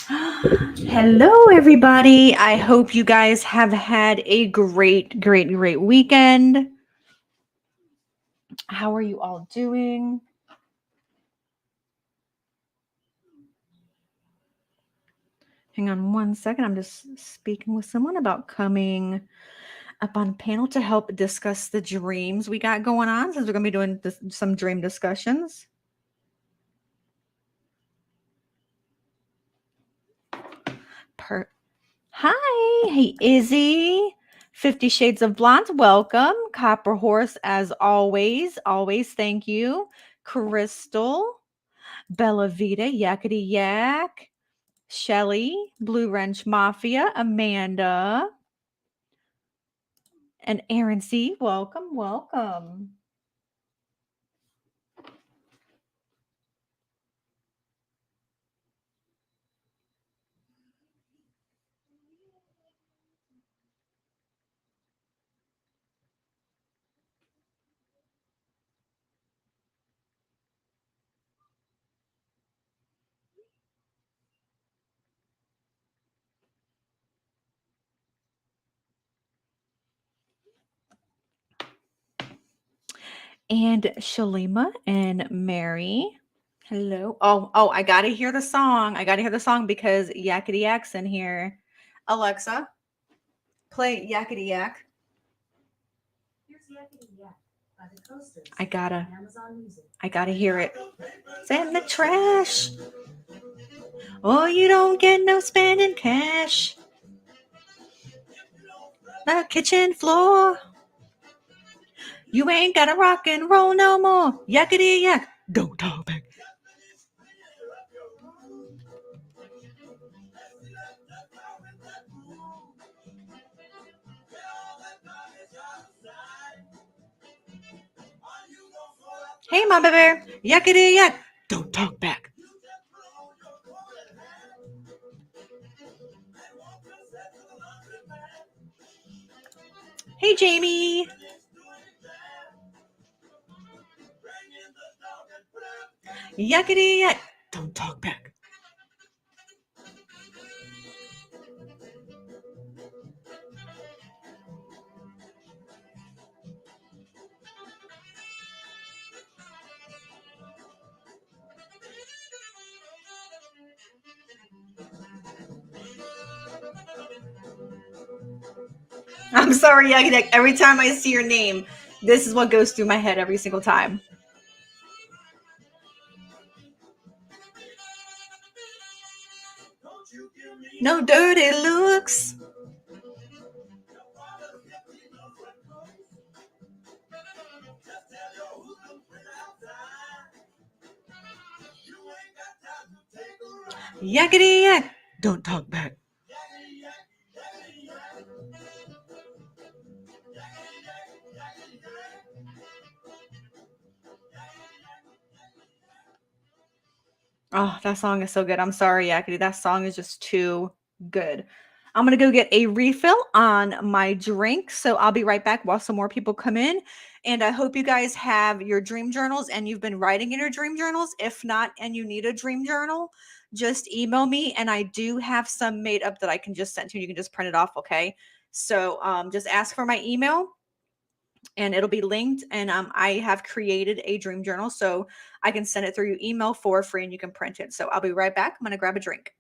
Hello, everybody. I hope you guys have had a great weekend. How are you all doing? Hang on one second. I'm just speaking with someone about coming up on panel to help discuss the dreams we got going on since we're going to be doing some dream discussions. Hi. Hey, Izzy. 50 Shades of Blonde, welcome. Copper Horse, as always. Always thank you. Crystal. Bella Vita, Yakety Yak, Shelly, Blue Wrench Mafia, Amanda, and Aaron C. Welcome. And Shalima and Mary. Hello. Oh, I gotta hear the song. I gotta hear the song because Yakety Yak's in here. Alexa, play Yakety Yak. Here's Yakety Yak by the Coasters. I gotta hear it. It's in the trash. Oh, you don't get no spending cash. The kitchen floor. You ain't gotta rock and roll no more. Yakety yak. Don't talk back. Hey, Mama Bear. Yakety yak. Don't talk back. Hey, Jamie. Yakety yak. Don't talk back. I'm sorry, Yakety yak. Every time I see your name, this is what goes through my head every single time. No dirty looks. Yakety yak. Don't talk back. Oh, that song is so good. I'm sorry, Yakety. That song is just too good. I'm going to go get a refill on my drink. So I'll be right back while some more people come in. And I hope you guys have your dream journals and you've been writing in your dream journals. If not, and you need a dream journal, just email me. And I do have some made up that I can just send to you. You can just print it off. Okay. So just ask for my email and it'll be linked. And I have created a dream journal so I can send it through your email for free and you can print it. So I'll be right back. I'm going to grab a drink.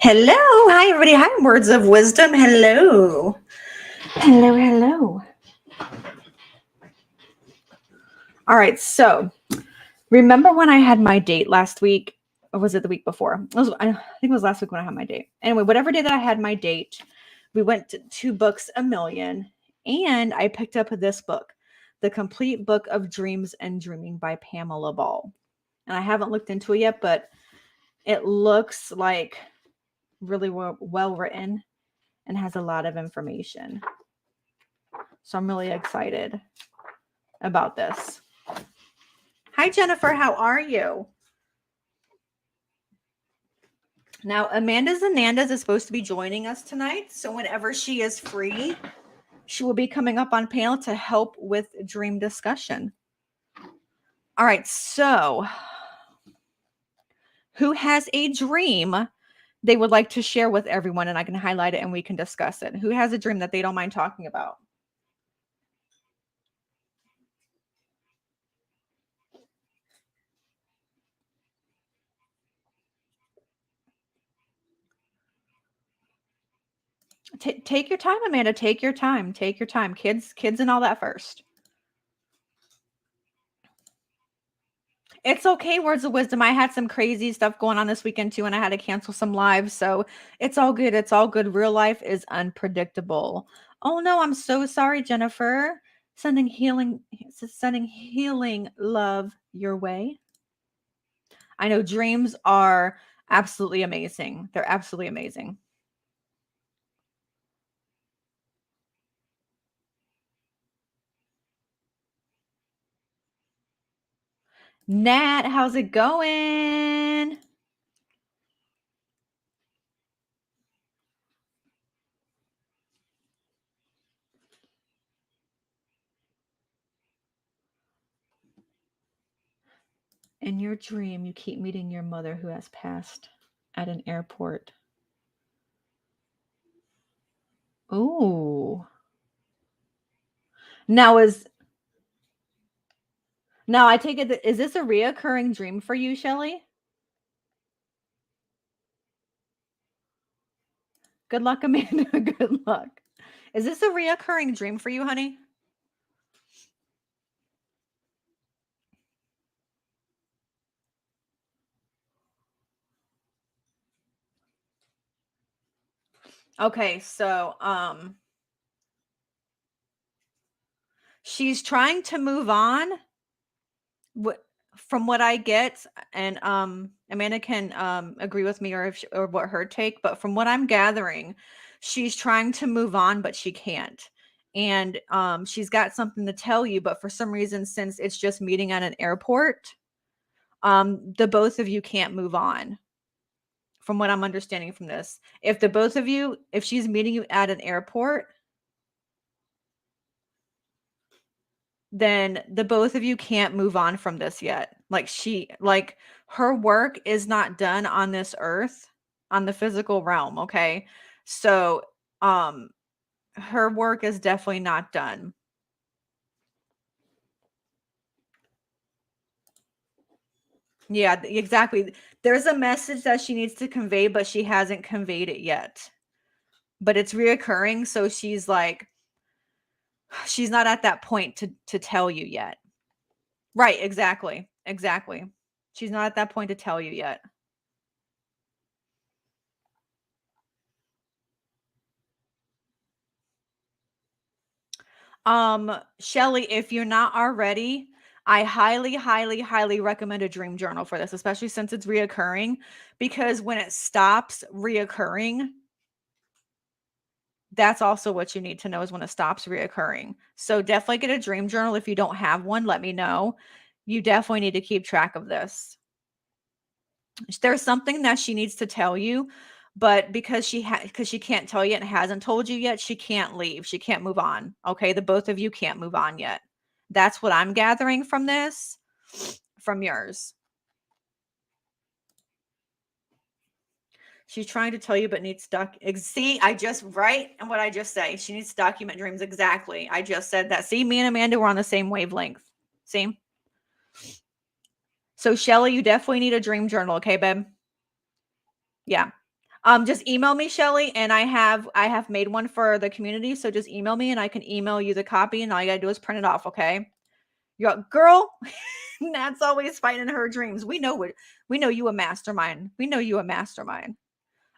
Hello. Hi, everybody. Hi, words of wisdom. Hello. Hello, hello. All right. So, remember when I had my date last week? Or was it the week before? I think it was last week when I had my date. Anyway, whatever day that I had my date, we went to Books a Million and I picked up this book, The Complete Book of Dreams and Dreaming by Pamela Ball. And I haven't looked into it yet, but it looks like really well written and has a lot of information. So I'm really excited about this. Hi, Jennifer. How are you? Now, Amanda Zanandas is supposed to be joining us tonight. So whenever she is free, she will be coming up on panel to help with dream discussion. All right. So who has a dream they would like to share with everyone? And I can highlight it and we can discuss it. Who has a dream that they don't mind talking about? Take your time, Amanda. Take your time. Take your time. Kids and all that first. It's okay, words of wisdom. I had some crazy stuff going on this weekend too, and I had to cancel some lives. So it's all good. It's all good. Real life is unpredictable. Oh no, I'm so sorry, Jennifer. Sending healing love your way. I know dreams are absolutely amazing. They're absolutely amazing. Nat, how's it going? In your dream, you keep meeting your mother who has passed at an airport. Oh. Now I take it that is this a reoccurring dream for you, Shelly? Good luck, Amanda. Good luck. Is this a reoccurring dream for you, honey? Okay, so she's trying to move on. From what I get, and Amanda can agree with me or what her take, but from what I'm gathering, she's trying to move on, but she can't. And she's got something to tell you, but for some reason, since it's just meeting at an airport, the both of you can't move on. From what I'm understanding from this, if the both of you, if she's meeting you at an airport, then the both of you can't move on from this yet. Like her work is not done on this earth, on the physical realm, okay? So, um her work is definitely not done. Yeah, exactly. There's a message that she needs to convey, but she hasn't conveyed it yet. But it's reoccurring, so she's like she's not at that point to tell you yet. Right, exactly. Exactly. She's not at that point to tell you yet. Shelly, if you're not already, I highly, highly, highly recommend a dream journal for this, especially since it's reoccurring, because when it stops reoccurring, that's also what you need to know is when it stops reoccurring. So definitely get a dream journal. If you don't have one, let me know. You definitely need to keep track of this. There's something that she needs to tell you, but because she can't tell you and hasn't told you yet, she can't leave. She can't move on. Okay, the both of you can't move on yet. That's what I'm gathering from this, from yours. She's trying to tell you, but needs doc. See, I just right and what I just say. She needs to document dreams exactly. I just said that. See, me and Amanda were on the same wavelength. See. So Shelly, you definitely need a dream journal, okay, babe? Yeah. Just email me, Shelly, and I have made one for the community. So just email me and I can email you the copy, and all you gotta do is print it off, okay? You're like, girl, Nat's always fighting her dreams. We know you a mastermind. We know you a mastermind.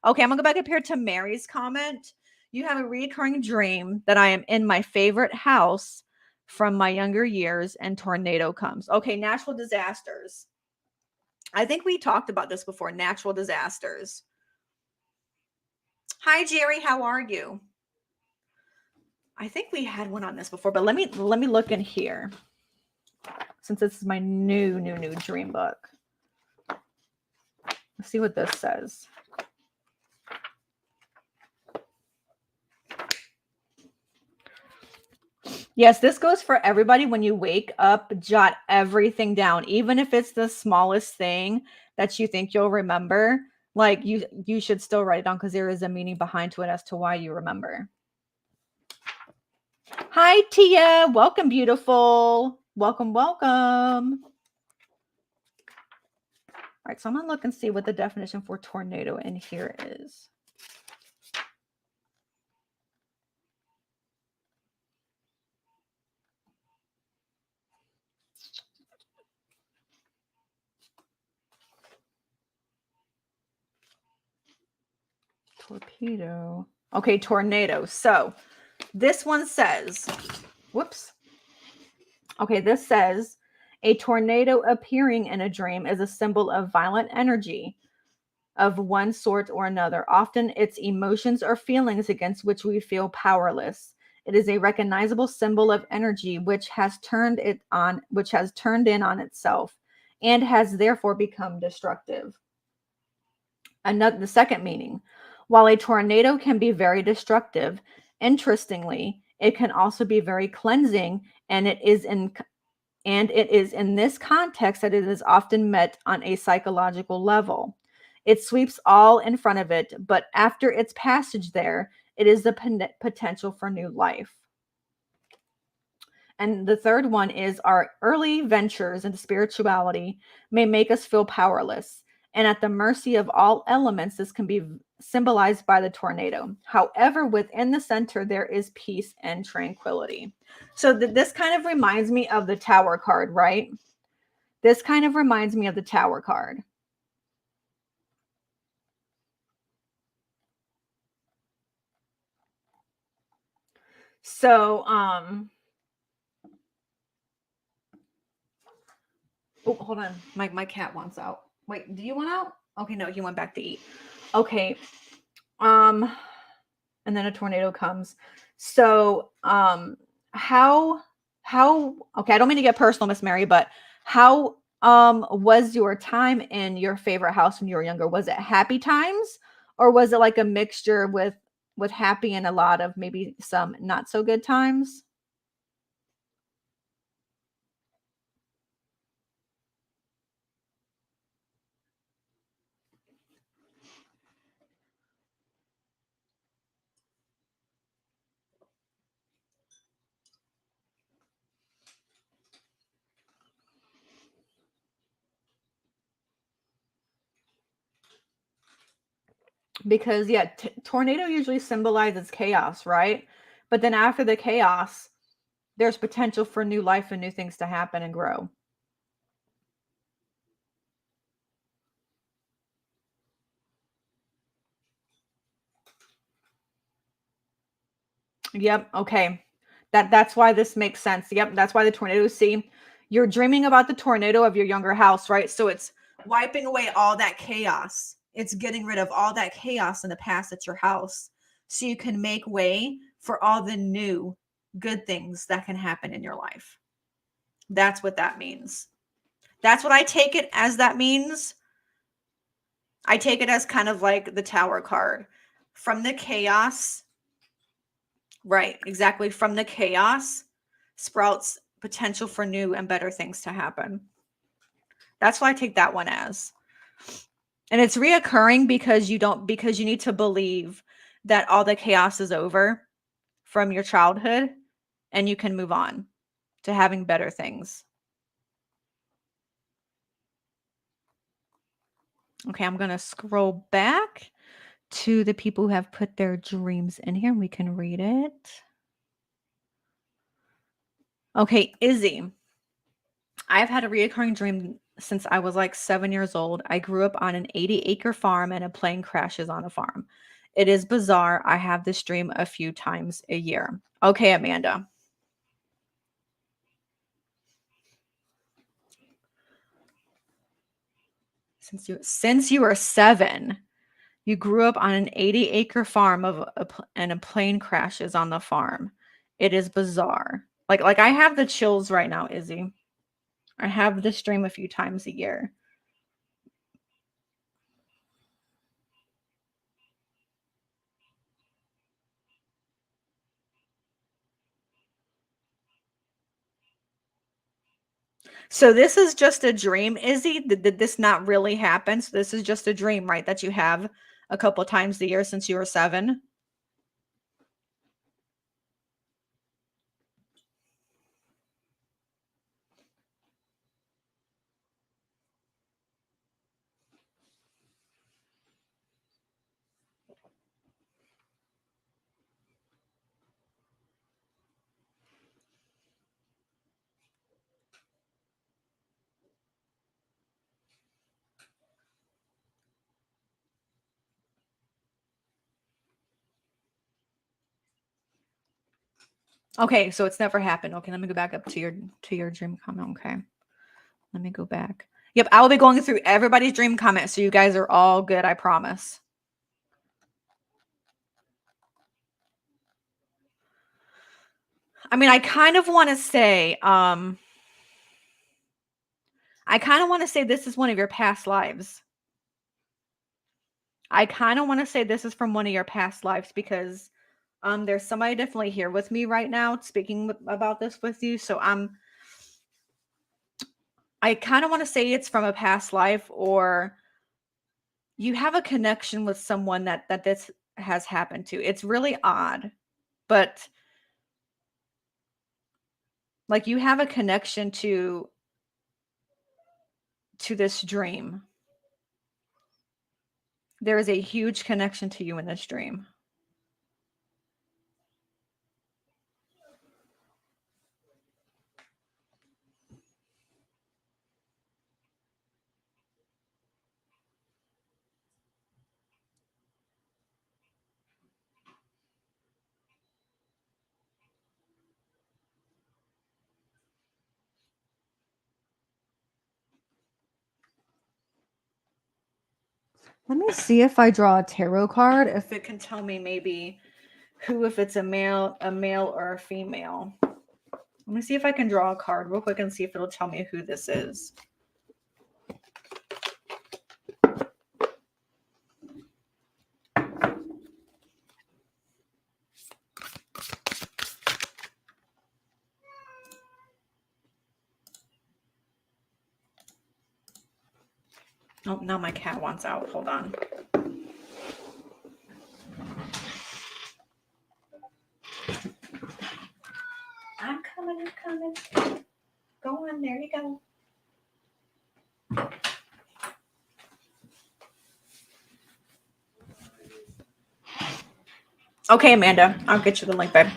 Okay, I'm gonna go back up here to Mary's comment. You have a recurring dream that I am in my favorite house from my younger years and tornado comes. Okay, natural disasters. I think we talked about this before, natural disasters. Hi Jerry, how are you? I think we had one on this before, but let me look in here since this is my new dream book. Let's see what this says. Yes, this goes for everybody. When you wake up, jot everything down, even if it's the smallest thing that you think you'll remember. Like you should still write it down because there is a meaning behind to it as to why you remember. Hi Tia, welcome beautiful. Welcome, welcome. All right, so I'm gonna look and see what the definition for tornado in here is. Torpedo. Okay, tornado. So this one says, whoops. Okay, this says a tornado appearing in a dream is a symbol of violent energy of one sort or another. Often it's emotions or feelings against which we feel powerless. It is a recognizable symbol of energy which has turned in on itself and has therefore become destructive. The second meaning, while a tornado can be very destructive, interestingly, it can also be very cleansing, and it is in this context that it is often met on a psychological level. It sweeps all in front of it, but after its passage there, it is the potential for new life. And the third one is our early ventures into spirituality may make us feel powerless and at the mercy of all elements. This can be symbolized by the tornado. However, within the center, there is peace and tranquility. So this kind of reminds me of the Tower card, right? This kind of reminds me of the Tower card. So, oh, hold on. My cat wants out. Wait, do you want out? Okay, no, he went back to eat. Okay. And then a tornado comes. So, how okay, I don't mean to get personal, Miss Mary, but how was your time in your favorite house when you were younger? Was it happy times or was it like a mixture with happy and a lot of maybe some not so good times? Because yeah, tornado usually symbolizes chaos, right? But then after the chaos, there's potential for new life and new things to happen and grow. Yep. Okay. That's why this makes sense. Yep. That's why the tornado. See, you're dreaming about the tornado of your younger house, right? So it's wiping away all that chaos. It's getting rid of all that chaos in the past at your house, so you can make way for all the new good things that can happen in your life. That's what that means. That's what I take it as. That means I take it as kind of like the Tower card from the chaos. Right, exactly. From the chaos sprouts potential for new and better things to happen. That's why I take that one as. And it's reoccurring because you need to believe that all the chaos is over from your childhood and you can move on to having better things. Okay, I'm going to scroll back to the people who have put their dreams in here. We can read it. Okay, Izzy. I've had a reoccurring dream since I was like 7 years old. I grew up on an 80-acre farm and a plane crashes on the farm. It is bizarre. I have this dream a few times a year. Okay, Amanda. Since you were 7, you grew up on an 80-acre farm and a plane crashes on the farm. It is bizarre. Like I have the chills right now, Izzy. I have this dream a few times a year. So this is just a dream, Izzy? Did this not really happen? So this is just a dream, right? That you have a couple times a year since you were 7? Okay, so it's never happened. Okay, let me go back up to your dream comment. Okay. Let me go back. Yep, I will be going through everybody's dream comment, so you guys are all good, I promise. I mean, I kind of want to say this is one of your past lives. I kind of want to say this is from one of your past lives because there's somebody definitely here with me right now speaking about this with you. So I kind of want to say it's from a past life, or you have a connection with someone that this has happened to. It's really odd, but like you have a connection to this dream. There is a huge connection to you in this dream. Let me see if I draw a tarot card, if it can tell me maybe who, if it's a male or a female. Let me see if I can draw a card real quick and see if it'll tell me who this is. Oh, now my cat wants out. Hold on. I'm coming. Go on, there you go. Okay, Amanda, I'll get you the link, babe.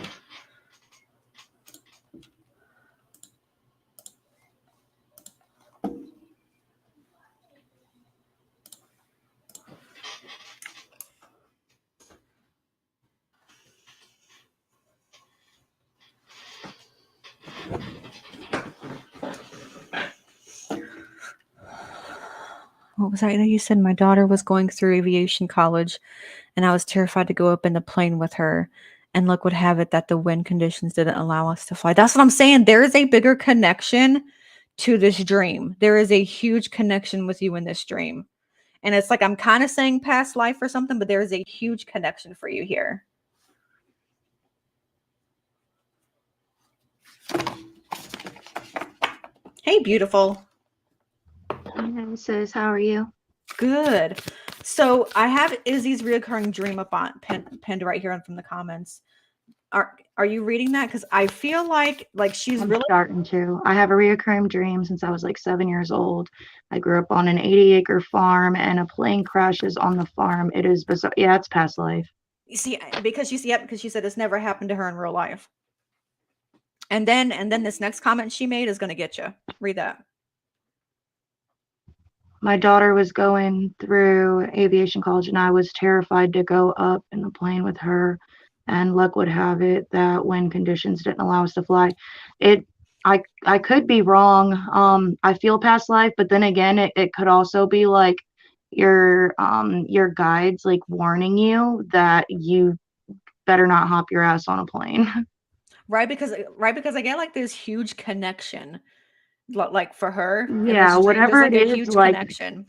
What was that you said? My daughter was going through aviation college, and I was terrified to go up in the plane with her. And look what have it that the wind conditions didn't allow us to fly. That's what I'm saying. There is a bigger connection to this dream. There is a huge connection with you in this dream. And it's like I'm kind of saying past life or something, but there is a huge connection for you here. Hey, beautiful. Hi, sis. How are you? Good. So I have Izzy's reoccurring dream up on pinned right here from the comments. Are you reading that? Because I feel like she's I'm really starting to. I have a reoccurring dream since I was like 7 years old. I grew up on an 80-acre farm and a plane crashes on the farm. It is bizarre. Yeah, it's past life. you see because she said this never happened to her in real life. And then this next comment she made is gonna get you. Read that. My daughter was going through aviation college and I was terrified to go up in the plane with her. And luck would have it that when conditions didn't allow us to fly, it I could be wrong. I feel past life, but then again, it could also be like your guides like warning you that you better not hop your ass on a plane. Right because I get like this huge connection like for her in Yeah, this dream. There's whatever it like a is, huge like, connection.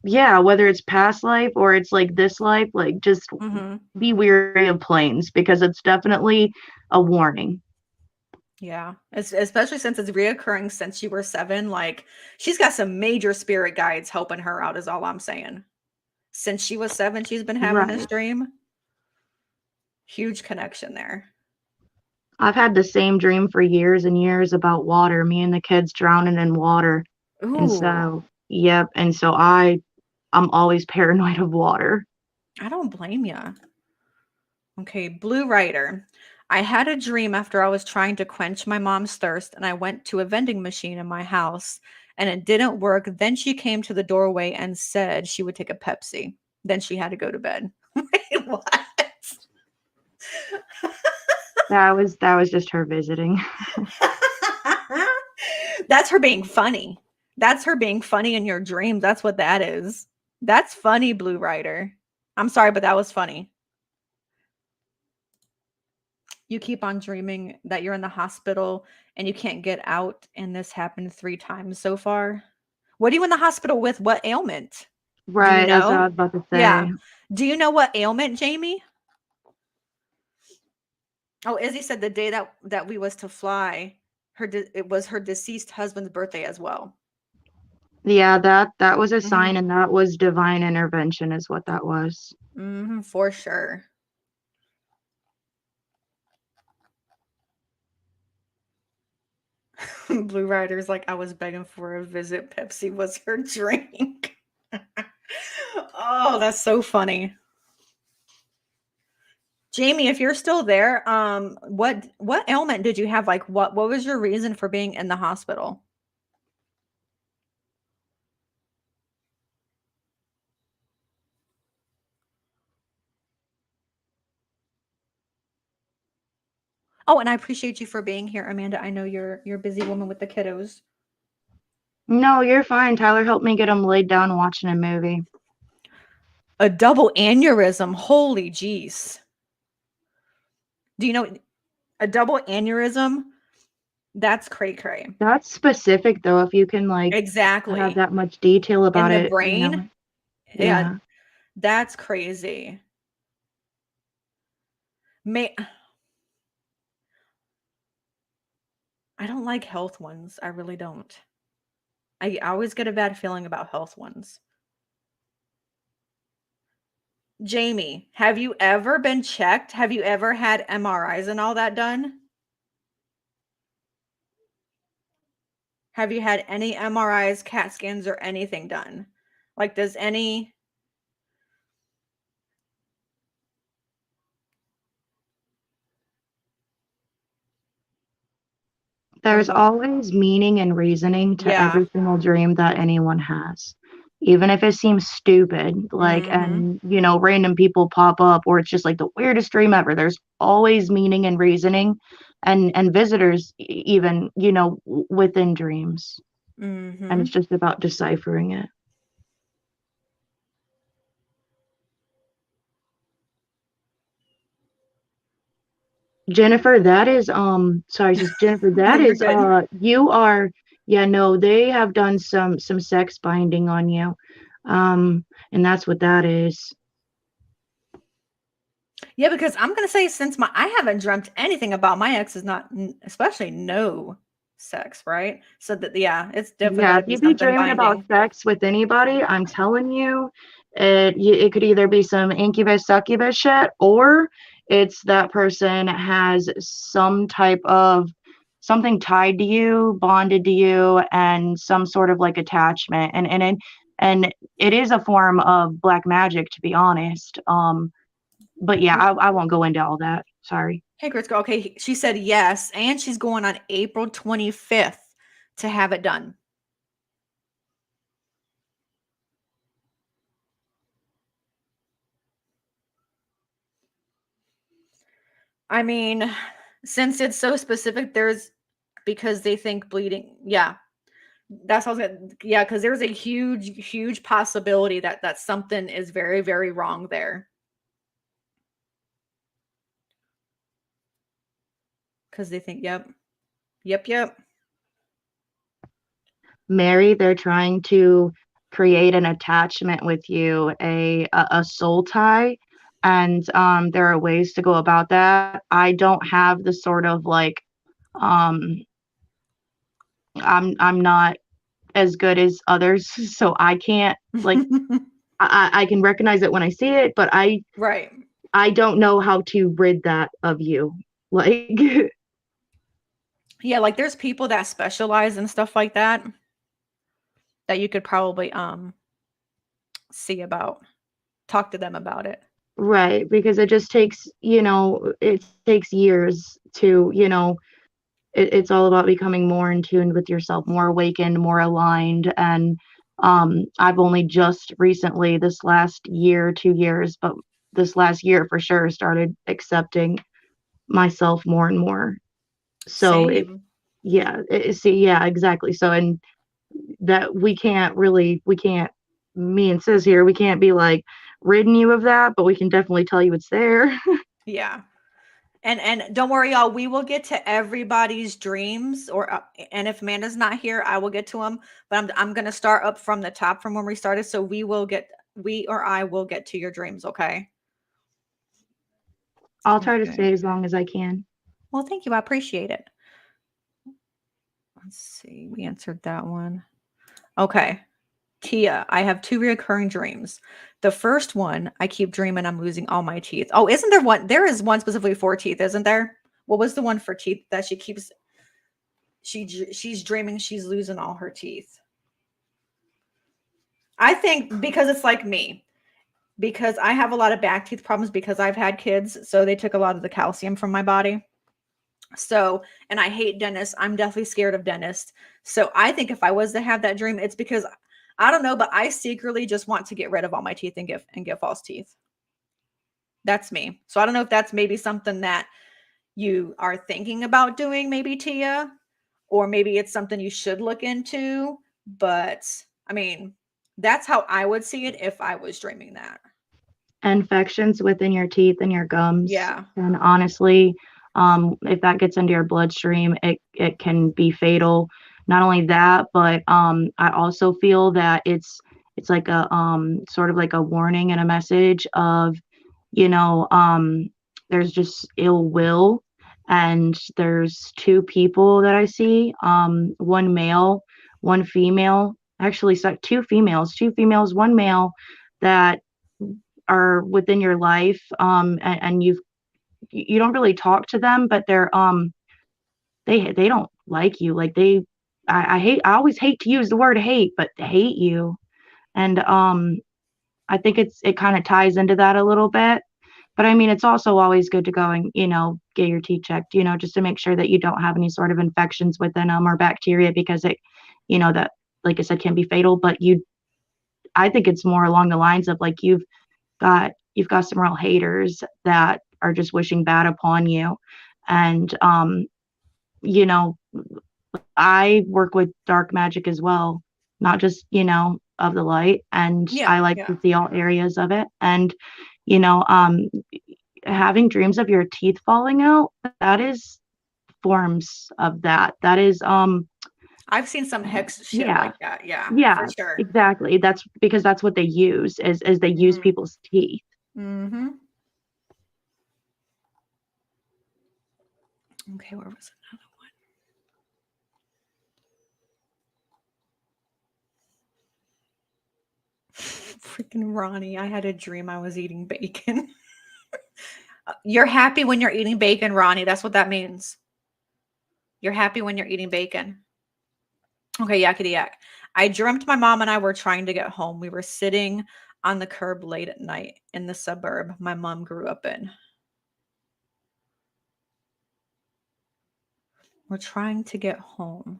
yeah, whether it's past life or it's like this life, like just Hmm. be weary of planes because it's definitely a warning. Yeah, especially since it's reoccurring since you were 7. Like she's got some major spirit guides helping her out. Is all I'm saying. Since she was 7, she's been having this Right. dream. Huge connection there. I've had the same dream for years and years about water, me and the kids drowning in water. And Ooh, so, yep, and so I'm always paranoid of water. I don't blame you. Okay, Blue Rider. I had a dream after I was trying to quench my mom's thirst, and I went to a vending machine in my house, and it didn't work. Then she came to the doorway and said she would take a Pepsi. Then she had to go to bed. Wait, what? That was just her visiting. That's her being funny. That's her being funny in your dreams. That's what that is. That's funny, Blue Rider. I'm sorry, but that was funny. You keep on dreaming that you're in the hospital and you can't get out, and this happened 3 times so far. What are you in the hospital with? What ailment? Do you Right, that's what I know? was about to Yeah. say. Do you know what ailment, Jamie? Oh, Izzy said the day that we was to fly, it was her deceased husband's birthday as well. Yeah, that was a Mhm. sign and that was divine intervention is what that was. Mhm, for sure. Blue Rider's like, I was begging for a visit. Pepsi was her drink. Oh, that's so funny. Jamie, if you're still there, what ailment did you have? Like what was your reason for being in the hospital? Oh, and I appreciate you for being here, Amanda. I know you're a busy woman with the kiddos. No, you're fine. Tyler helped me get him laid down watching a movie. A double aneurysm. Holy jeez. Do you know a double aneurysm? That's cray cray. That's specific though, if you can like have Exactly. that much detail In about the it, brain? Yeah, Yeah. that's crazy. May I don't like health ones. I really don't. I always get a bad feeling about health ones. Jamie, have you ever been checked? Have you ever had MRIs and all that done? Have you had any MRIs, CAT scans, or anything done? Like, does any what There's about always meaning and reasoning to yeah. every single dream that anyone has. Even if it seems stupid, like, Mhm. and random people pop up, or it's just like the weirdest dream ever. There's always meaning and reasoning, and visitors even, within dreams. And it's Mhm. just about deciphering it. Jennifer, that is sorry, just Jennifer, No, that you're is good. you are, yeah, no, they have done some sex binding on you. And that's what that is. Yeah, because I'm gonna say since my I haven't dreamt anything about my ex is not especially no sex, right? So that yeah, it's definitely Yeah, gotta if be you be something dreaming about binding. sex with anybody, I'm telling you, it could either be some incubus succubus shit, or It's that person has some type of something tied to you, bonded to you, and some sort of like attachment. And it is a form of black magic, to be honest. But yeah, I won't go into all that. Sorry. Hey, Chris, okay, she said yes, and she's going on April 25th to have it done. I mean, since it's so specific, because they think bleeding. Yeah, that's how I was gonna, yeah, because there's a huge possibility that something is very, very wrong there. Because they think, yep. Mary, they're trying to create an attachment with you, a soul tie, and there are ways to go about that. I don't have the sort of like um I'm not as good as others, so I can't like I can recognize it when I see it, but Right. I don't know how to rid that of you. Like Yeah, like there's people that specialize in stuff like that that you could probably see about, talk to them about it. right, because it just takes, it takes years to, it's all about becoming more in tune with yourself, more awakened, more aligned. And I've only just recently, this last year, 2 years, but this last year for sure, started accepting myself more and more. So Same. yeah, exactly. So, and that we can't, me and Sis here, we can't be like ridding you of that, but we can definitely tell you it's there. Yeah. And don't worry, y'all. We will get to everybody's dreams, and if Amanda's not here, I will get to them. But I'm gonna start up from the top from when we started, so we or I will get to your dreams. Okay. I'll try to Okay. stay as long as I can. Well, thank you. I appreciate it. Let's see. We answered that one. Okay. Tia, I have two recurring dreams. The first one, I keep dreaming I'm losing all my teeth. Oh, isn't there one? There is one specifically for teeth, isn't there? What was the one for teeth that she keeps? She's dreaming she's losing all her teeth. I think because it's like me, because I have a lot of back teeth problems because I've had kids, so they took a lot of the calcium from my body. So, and I hate dentists. I'm definitely scared of dentists. So I think if I was to have that dream, it's because I don't know, but I secretly just want to get rid of all my teeth and get false teeth. That's me. So I don't know if that's maybe something that you are thinking about doing, maybe Tia, or maybe it's something you should look into. But I mean, that's how I would see it if I was dreaming that. Infections within your teeth and your gums, Yeah. and honestly, if that gets into your bloodstream, it can be fatal. Not only that, but I also feel that it's like a sort of like a warning and a message of, you know, there's just ill will, and there's two people that I see, one male, one female, actually, so two females, one male, that are within your life, and you don't really talk to them, but they don't like you, like I always hate to use the word hate, but they hate you. And I think it kind of ties into that a little bit. But I mean, it's also always good to go and, get your teeth checked, just to make sure that you don't have any sort of infections within them or bacteria, because that, like I said, can be fatal. But I think it's more along the lines of like you've got some real haters that are just wishing bad upon you. And you know, I work with dark magic as well, not just, of the light. And I Yeah. like Yeah. to see all areas of it. And, you know, um, having dreams of your teeth falling out, that is forms of that. That is, I've seen some hex shit yeah, like that. Yeah, yeah, for sure. exactly. That's because that's what they use, as they use Hmm. people's teeth. Hmm. Okay, where was another one? Freaking Ronnie, I had a dream I was eating bacon. You're happy when you're eating bacon, Ronnie. That's what that means. You're happy when you're eating bacon. Okay, yakety yak. I dreamt my mom and I were trying to get home. We were sitting on the curb late at night in the suburb my mom grew up in. We're trying to get home.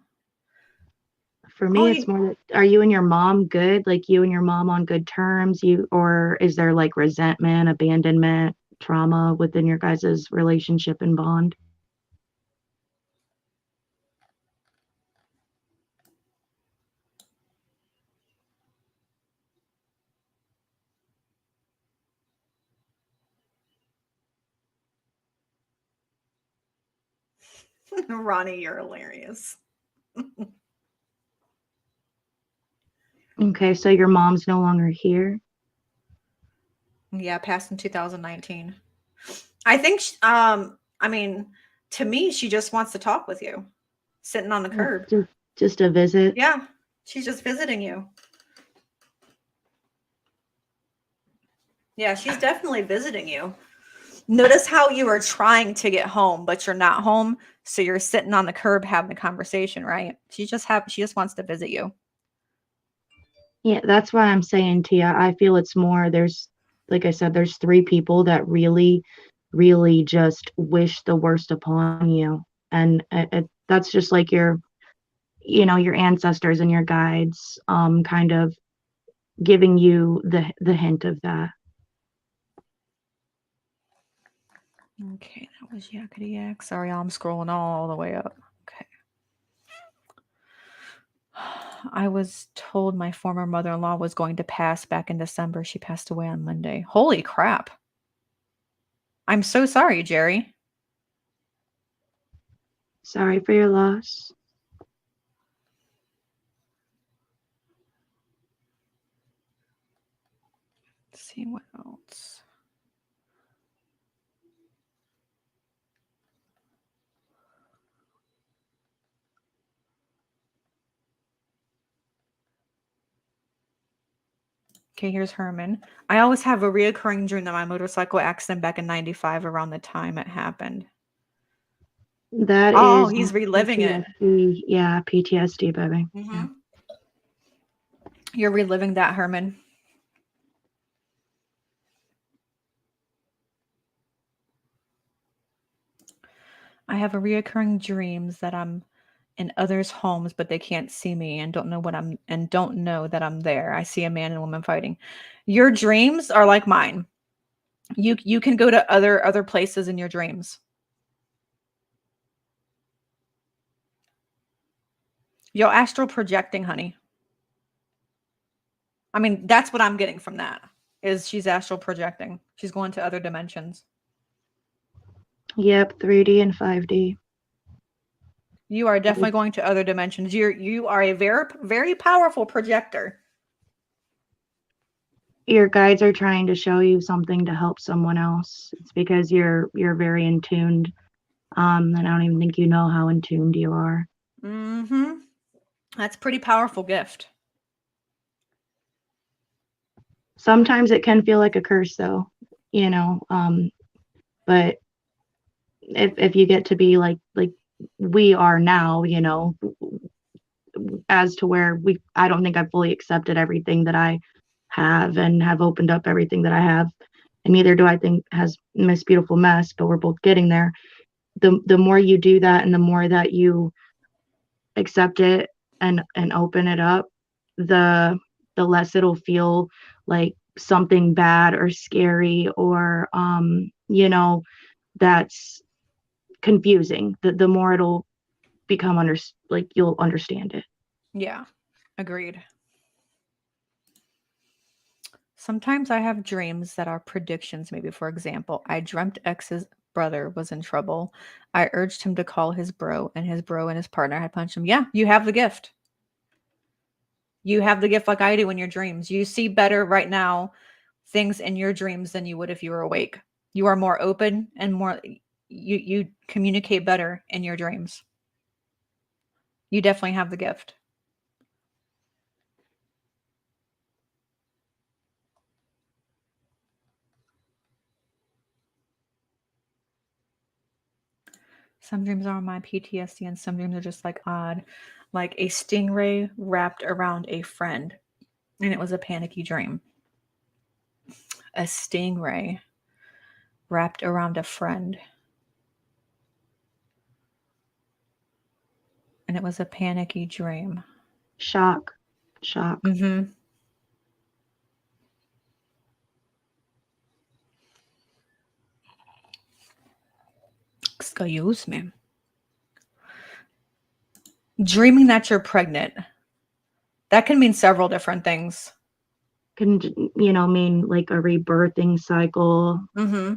For Oh, me, it's more that, are you and your mom good? Like you and your mom on good terms? Or is there like resentment, abandonment, trauma within your guys' relationship and bond? Ronnie, you're hilarious. Okay, so your mom's no longer here. Yeah, passed in 2019. I think, I mean, to me, she just wants to talk with you, sitting on the curb. Just a visit. Yeah, she's just visiting you. Yeah, she's definitely visiting you. Notice how you are trying to get home, but you're not home. So you're sitting on the curb having a conversation, right? She just wants to visit you. Yeah, that's why I'm saying, Tia, I feel it's more, there's, like I said, there's three people that really, really just wish the worst upon you. And that's just like your ancestors and your guides, kind of giving you the hint of that. Okay, that was yakety yak. Sorry, I'm scrolling all the way up. Okay. I was told my former mother-in-law was going to pass back in December. She passed away on Monday. Holy crap. I'm so sorry, Jerry. Sorry for your loss. Let's see what else. Okay, here's Herman. I always have a reoccurring dream that my motorcycle accident back in 95 around the time it happened. That Oh, is he's reliving it. PTSD. Yeah, PTSD, baby. Yeah. You're reliving that, Herman. I have a reoccurring dreams that I'm in others' homes, but they can't see me and don't know that I'm there. I see a man and woman fighting. Your dreams are like mine. You can go to other places in your dreams. You're astral projecting, honey. I mean, that's what I'm getting from that. Is she's astral projecting. She's going to other dimensions. Yep, 3D and 5D. You are definitely going to other dimensions. You are a very powerful projector. Your guides are trying to show you something to help someone else. It's because you're very in tuned. And I don't even think you know how in tuned you are. Mm-hmm. That's a pretty powerful gift. Sometimes it can feel like a curse though, but if you get to be like we are now, as to where I don't think I've fully accepted everything that I have and have opened up everything that I have. And neither do I think has Miss Beautiful Mess, but we're both getting there. The more you do that and the more that you accept it and open it up, the less it'll feel like something bad or scary or that's confusing. The more it'll become like you'll understand it. Yeah, agreed. Sometimes I have dreams that are predictions. Maybe, for example, I dreamt X's brother was in trouble. I urged him to call his bro, and his partner had punched him. Yeah, you have the gift. You have the gift like I do in your dreams. You see better right now things in your dreams than you would if you were awake. You are more open and more you communicate better in your dreams. You definitely have the gift. Some dreams are my PTSD and some dreams are just like odd, like a stingray wrapped around a friend. And it was a panicky dream. A stingray wrapped around a friend. And it was a panicky dream. Shock. Shock. Mm-hmm. Excuse me. Dreaming that you're pregnant. That can mean several different things. Can, mean like a rebirthing cycle. Mm-hmm.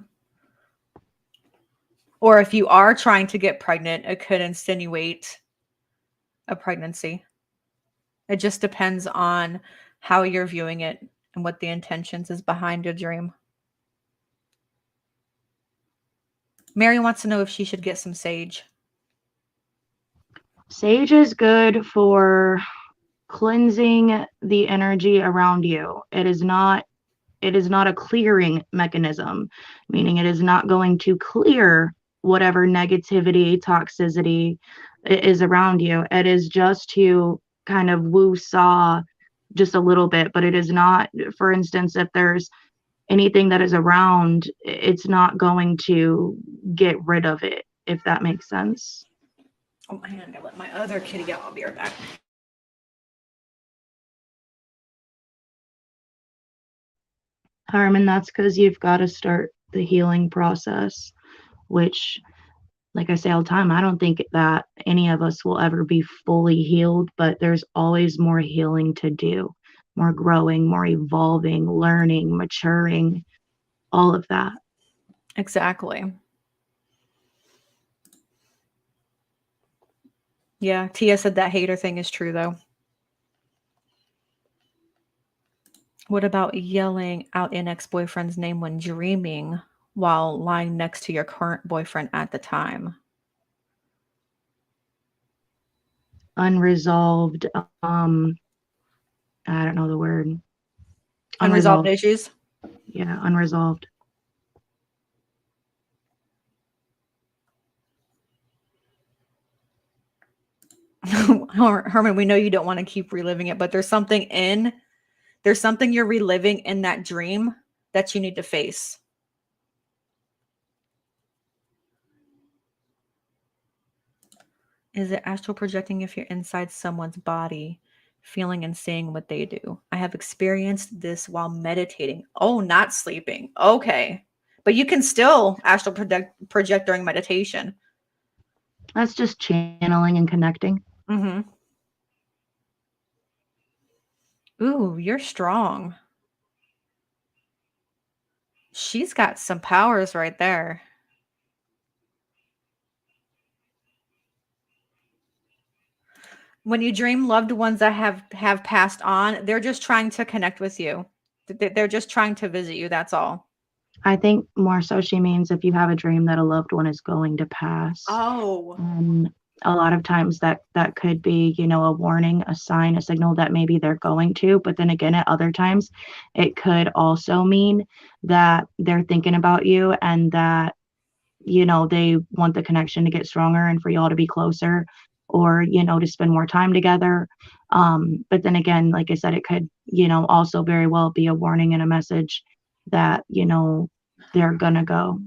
Or if you are trying to get pregnant, it could insinuate a pregnancy. It just depends on how you're viewing it and what the intentions is behind your dream. Mary wants to know if she should get some sage. Sage is good for cleansing the energy around you. It is not a clearing mechanism, meaning it is not going to clear whatever negativity, toxicity is around you. It is just to kind of woo-saw just a little bit, but it is not, for instance, if there's anything that is around, it's not going to get rid of it, if that makes sense. Oh, hang on, I gotta let my other kitty out. I'll be right back. Harmon, that's because you've got to start the healing process, which, like I say all the time, I don't think that any of us will ever be fully healed, but there's always more healing to do, more growing, more evolving, learning, maturing, all of that. Exactly. Yeah, Tia said that hater thing is true, though. What about yelling out an ex-boyfriend's name when dreaming while lying next to your current boyfriend at the time? Unresolved, I don't know the word. Unresolved issues? Yeah, unresolved. Herman, we know you don't want to keep reliving it, but there's something you're reliving in that dream that you need to face. Is it astral projecting if you're inside someone's body, feeling and seeing what they do? I have experienced this while meditating. Oh, not sleeping. Okay. But you can still astral project during meditation. That's just channeling and connecting. Mm-hmm. Ooh, you're strong. She's got some powers right there. When you dream loved ones that have passed on, they're just trying to connect with you. They're just trying to visit you. That's all. I think more so she means if you have a dream that a loved one is going to pass. Oh. A lot of times that could be, a warning, a sign, a signal that maybe they're going to. But then again, at other times, it could also mean that they're thinking about you and that, they want the connection to get stronger and for y'all to be closer or, to spend more time together. But then again, like I said, it could, also very well be a warning and a message that, they're gonna go.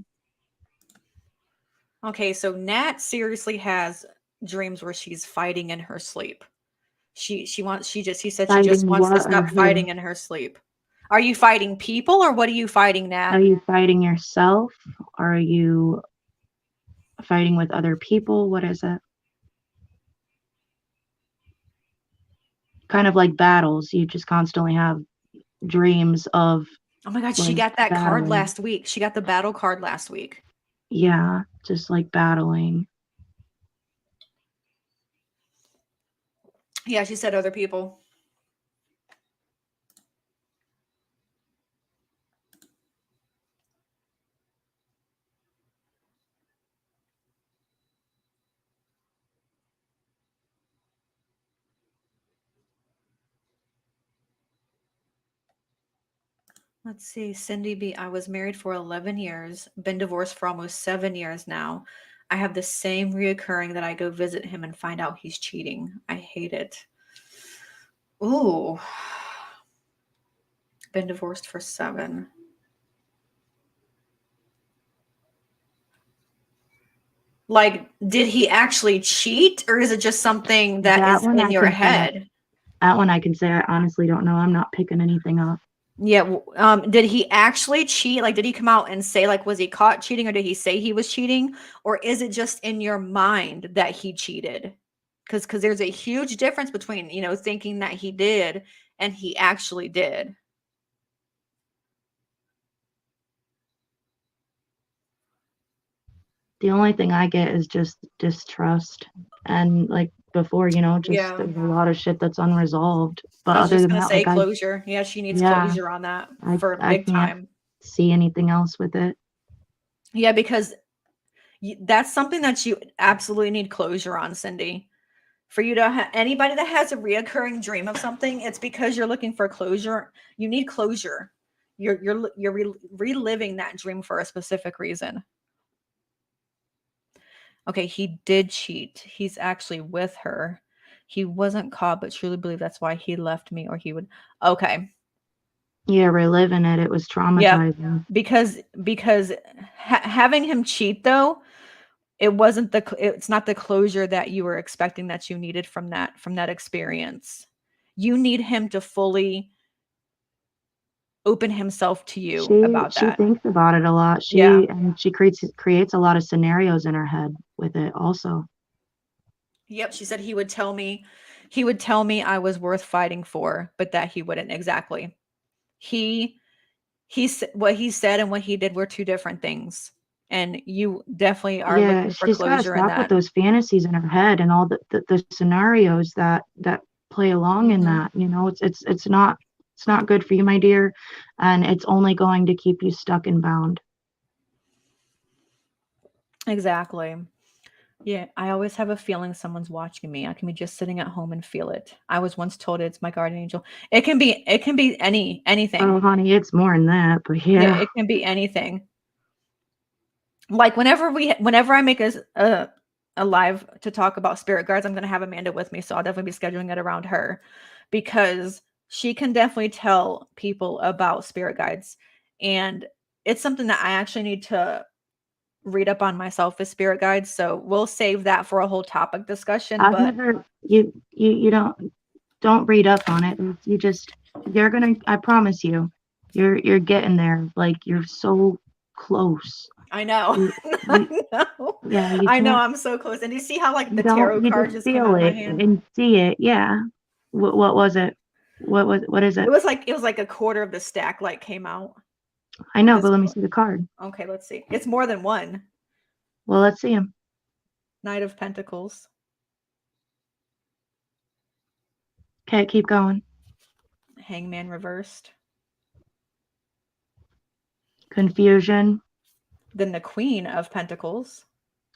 Okay, so Nat seriously has dreams where she's fighting in her sleep. He said she just Fighting wants to what or stop who? fighting in her sleep. Are you fighting people or what are you fighting, Nat? Are you fighting yourself? Are you fighting with other people? What is it? Kind of like battles. You just constantly have dreams of, Oh my God, she like, got that card battling. last week. She got the battle card last week. Yeah, just like battling. Yeah, she said other people. Let's see, Cindy B. I was married for 11 years, been divorced for almost 7 years now. I have the same reoccurring that I go visit him and find out he's cheating. I hate it. Ooh. Been divorced for 7. Like, did he actually cheat, or is it just something that That is one in I your can say. head? That one I can say I honestly don't know. I'm not picking anything up. Yeah. Did he actually cheat? Like, did he come out and say, like, was he caught cheating, or did he say he was cheating? Or is it just in your mind that he cheated? Because there's a huge difference between, thinking that he did and he actually did. The only thing I get is just distrust. And like before, just Yeah. there's a lot of shit that's unresolved. But I was other just than gonna that, say like closure. Yeah, she needs yeah, closure on that I for I big can't time. see anything else with it. Yeah, because that's something that you absolutely need closure on, Cindy. For you to anybody that has a reoccurring dream of something, it's because you're looking for closure. You need closure. You're reliving that dream for a specific reason. Okay, he did cheat. He's actually with her. He wasn't caught, but truly believe that's why he left me, or he would. Okay. Yeah, reliving it, it was Yeah, traumatizing. because having him cheat though, it's not the closure that you were expecting, that you needed from that experience. You need him to fully open himself to you about She that. thinks about it a lot. Yeah. She creates a lot of scenarios in her head with it also. Yep, she said he would tell me I was worth fighting for, but that he wouldn't. Exactly. What he said and what he did were two different things. And you definitely are Yeah, looking for she's got to closure in stop with that. those fantasies in her head and all the scenarios that play along in Mhm. that. It's not good for you, my dear, and it's only going to keep you stuck and bound. Exactly. Yeah, I always have a feeling someone's watching me. I can be just sitting at home and feel it. I was once told it's my guardian angel. It can be anything. Oh, honey, it's more than that, but Yeah, yeah. it can be anything. Like whenever I make a live to talk about spirit guides, I'm gonna have Amanda with me, so I'll definitely be scheduling it around her because she can definitely tell people about spirit guides. And it's something that I actually need to read up on myself with spirit guides. So we'll save that for a whole topic discussion. I've But never you don't read up on it. You're gonna, I promise you, you're getting there. Like you're so close. I know. You I you know. yeah, you I know can't I'm so close. And you see how like the tarot you card just just came feel out of my it hand? and see it. Yeah. What was it? What is It it? was like it was like a quarter of the stack like came out. I know, This but let me see the card. Okay, let's see. It's more than one. Well, let's see him. Knight of Pentacles, Okay, keep going. Hangman reversed, Confusion, then the Queen of Pentacles,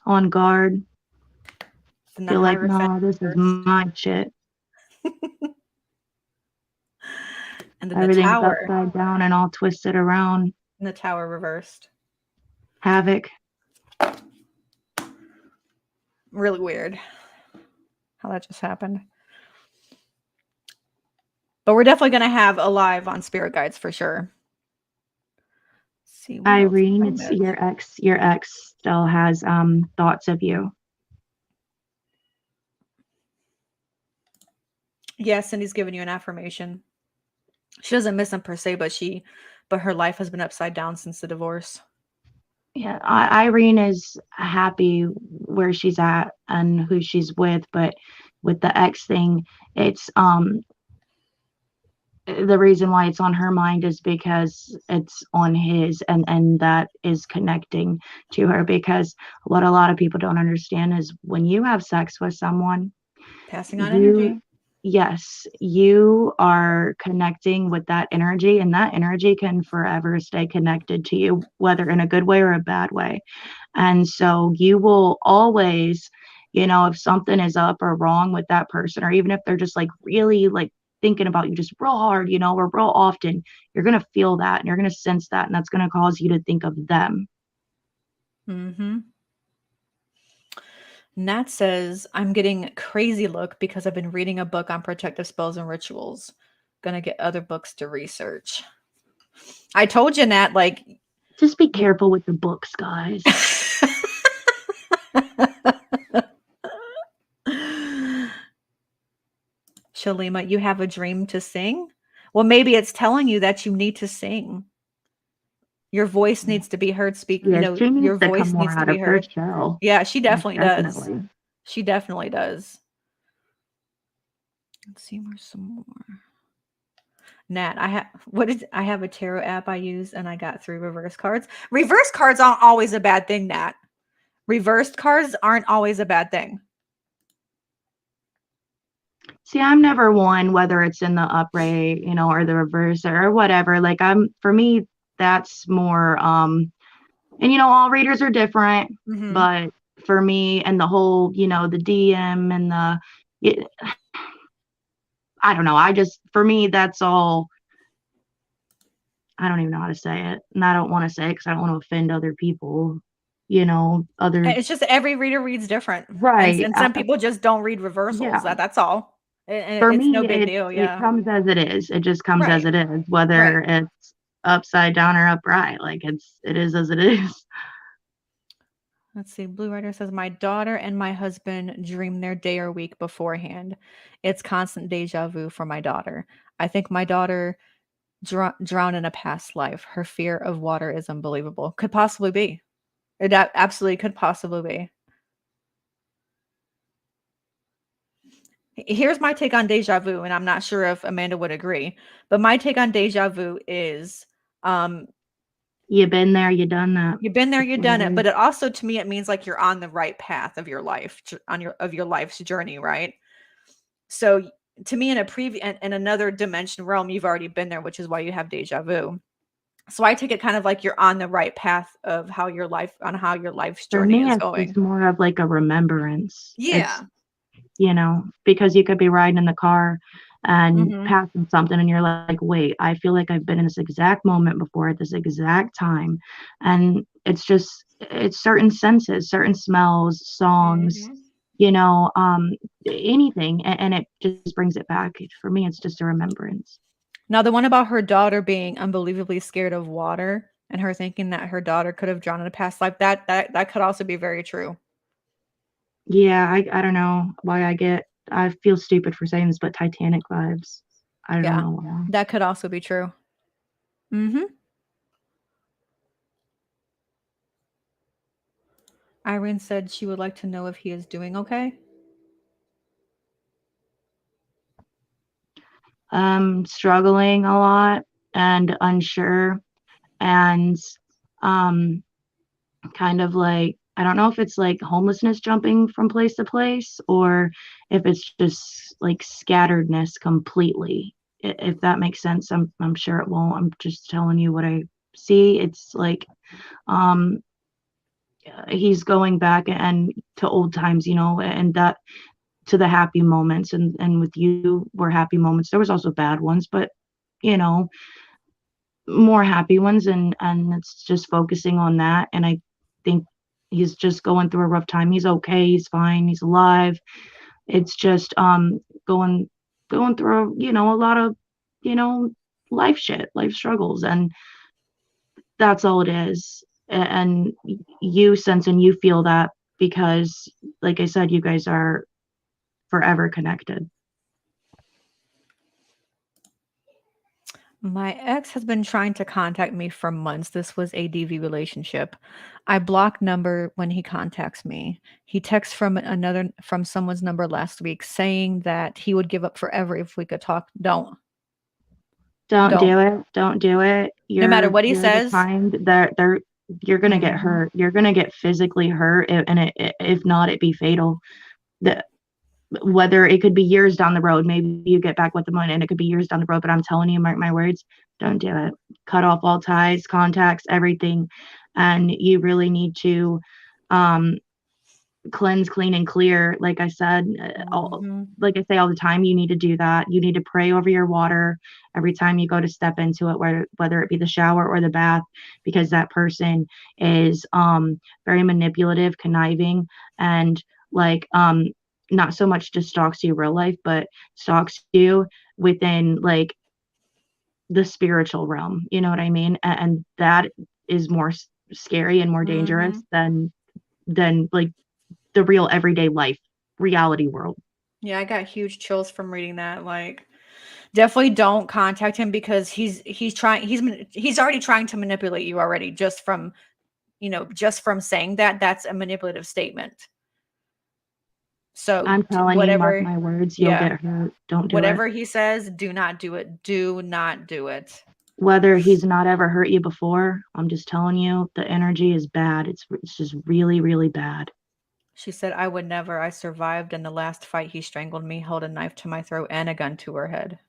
on guard. then the Feel like, Hierophant no, this is reversed, my shit. and then the Everything's Tower, upside down and all twisted around. and the Tower reversed. Havoc. Really weird how that just happened. But we're definitely going to have a live on Spirit Guides for sure. Let's see what else did Irene, I it's miss? your ex still has thoughts of you. Yeah, Cindy's giving you an affirmation. She doesn't miss him per se, but her life has been upside down since the divorce. Yeah, Irene is happy where she's at and who she's with, but with the ex thing, it's the reason why it's on her mind is because it's on his, and that is connecting to her, because what a lot of people don't understand is when you have sex with someone, Passing on you energy. yes, you are connecting with that energy, and that energy can forever stay connected to you, whether in a good way or a bad way. And so you will always, if something is up or wrong with that person, or even if they're just like really like thinking about you just real hard, or real often, you're going to feel that and you're going to sense that. And that's going to cause you to think of them. Mm-hmm. Nat says, I'm getting crazy look because I've been reading a book on protective spells and rituals. Gonna get other books to research. I told you, Nat, like. Just be careful with the books, guys. Shalima, you have a dream to sing? Well, maybe it's telling you that you need to sing. Your voice needs to be heard. Yes, she needs Your to come voice more needs to out be of her heard. shell. Yeah, she Most definitely does. definitely. She definitely does. Let's see where's some more. Nat, I have a tarot app I use and I got 3 reverse cards. Reverse cards aren't always a bad thing, Nat. Reversed cards aren't always a bad thing. See, I'm never one, whether it's in the upright, or the reverse or whatever. Like for me, that's more, and all readers are different, but for me and the whole, the DM and I don't know. For me, that's all. I don't even know how to say it. And I don't want to say it because I don't want to offend other people, It's just every reader reads different. Right. And some people just don't read reversals. Yeah. That's all. And For it's me, no big deal. it Yeah. comes as it is. It just comes as Right. it is, whether Right. it's upside down or upright. Like it is as it is. Let's see. Blue Rider says, my daughter and my husband dream their day or week beforehand. It's constant deja vu for my daughter. I think my daughter drowned in a past life. Her fear of water is unbelievable. Could possibly be. It absolutely could possibly be. Here's my take on deja vu, and I'm not sure if Amanda would agree, but my take on deja vu is, you've been there, you done that. You've been there, you've done it. But it also, to me, it means like you're on the right path of your life, of your life's journey, right? So to me, in another dimension realm, you've already been there, which is why you have deja vu. So I take it kind of like you're on the right path of how your life's journey is going. It's more of like a remembrance. Yeah. Because you could be riding in the car and Mhm. passing something and you're like, wait, I feel like I've been in this exact moment before at this exact time. And it's certain senses, certain smells, songs, anything. And it just brings it back. For me, it's just a remembrance. Now, the one about her daughter being unbelievably scared of water and her thinking that her daughter could have drowned in a past life, that could also be very true. Yeah, I don't know why I feel stupid for saying this, but Titanic vibes. I don't know why. That could also be true. Irene said she would like to know if he is doing okay. Struggling a lot and unsure and kind of like, I don't know if it's like homelessness jumping from place to place or if it's just like scatteredness completely. If that makes sense. I'm sure it won't. I'm just telling you what I see. It's like he's going back and to old times, and that to the happy moments, and with you were happy moments. There was also bad ones, but more happy ones, and it's just focusing on that. And I think he's just going through a rough time. He's okay, he's fine, he's alive. It's just going through a lot of life struggles, and that's all it is. And you sense and you feel that because, like I said, you guys are forever connected. My ex has been trying to contact me for months. This was a DV relationship. I block number when he contacts me. He texts from someone's number last week saying that he would give up forever if we could talk. Don't do it. Don't do it. No matter what he says. The kind that you're gonna get hurt. You're gonna get physically hurt, and if not, it be fatal. Whether it could be years down the road, maybe you get back with the money and it could be years down the road, but I'm telling you, mark my words, don't do it. Cut off all ties, contacts, everything. And you really need to cleanse, clean, and clear. Like I said, like I say all the time, you need to do that. You need to pray over your water every time you go to step into it, whether it be the shower or the bath, because that person is very manipulative, conniving, and like not so much just stalks you real life, but stalks you within like the spiritual realm. You know what I mean? And that is more scary and more dangerous Hmm. than like the real everyday life reality world. Yeah, I got huge chills from reading that. Like, definitely don't contact him because he's already trying to manipulate you already just from, just from saying that. That's a manipulative statement. So I'm telling you, mark whatever, my words, you'll yeah, get hurt. Don't do it. whatever he says, do not do it. Do not do it. Whether he's not ever hurt you before, I'm just telling you, the energy is bad. It's just really, really bad. She said, I would never. I survived. In the last fight, he strangled me, held a knife to my throat, and a gun to her head.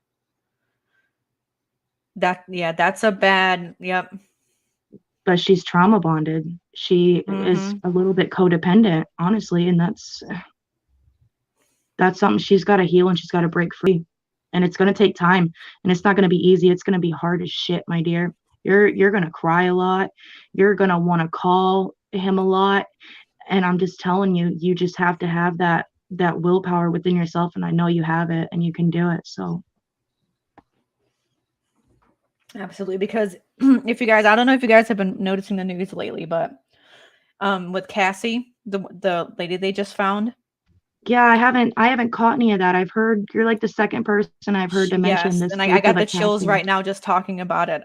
Yeah, that's a bad, yep. But she's trauma bonded. She is Hmm. a little bit codependent, honestly, and that's something she's got to heal and she's got to break free. And it's going to take time, and it's not going to be easy. It's going to be hard as shit, my dear. You're going to cry a lot. You're going to want to call him a lot, and I'm just telling you, you just have to have that willpower within yourself, and I know you have it and you can do it. So Absolutely. Because if you guys, I don't know if you guys have been noticing the news lately, but with Cassie, the lady they just found, yeah, I haven't caught any of that. I've heard you're like the second person I've heard to mention yes, this and I case of got a the chills Cassie. right now just talking about it.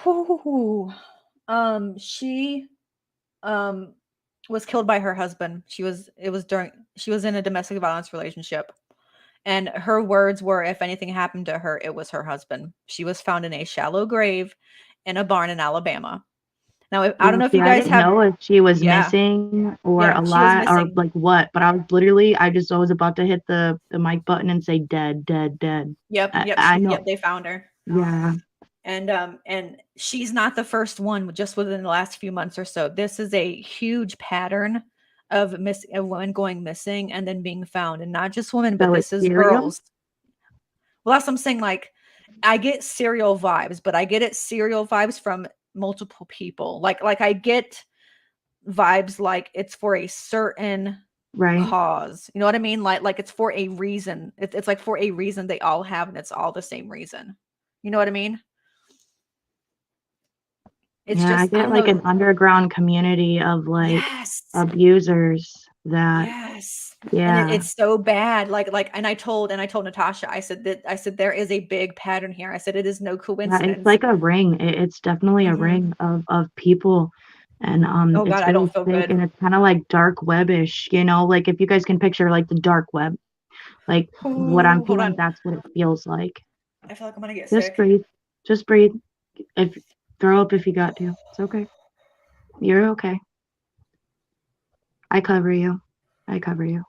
Whew. She um was killed by her husband. She was in a domestic violence relationship. And her words were, if anything happened to her, it was her husband. She was found in a shallow grave in a barn in Alabama. Now, I don't Yeah, know if see, you I guys didn't have, know if she was yeah, missing or yeah, she was alive or missing. like what, but I just was about to hit the mic button and say dead, dead, dead. I Yep, know. they found her. Yeah, And she's not the first one just within the last few months or so. This is a huge pattern of women going missing and then being found, and not just women, but so this it's is serial, girls. Well, that's what I'm saying. Like, I get serial vibes, but I get it serial vibes from multiple people. Like I get vibes like it's for a certain right? cause. You know what I mean? Like it's for a reason. It's like for a reason they all have, and it's all the same reason. You know what I mean? It's Yeah, I just I get don't like know. an underground community of like Yes. abusers that, Yes. And yeah, it's so bad. And I told Natasha, I said there is a big pattern here. I said it is no yeah, it's coincidence. like a ring. It's definitely a Hmm. ring of people, and Oh God, it's I really don't feel thick, good. and it's kind of like dark webbish, like if you guys can picture like the dark web, like what I'm Ooh, hold feeling, on. that's what it feels like. I feel like I'm gonna get Just sick. breathe, just breathe. If throw up if you got to, it's okay. You're okay. I cover you. I cover you.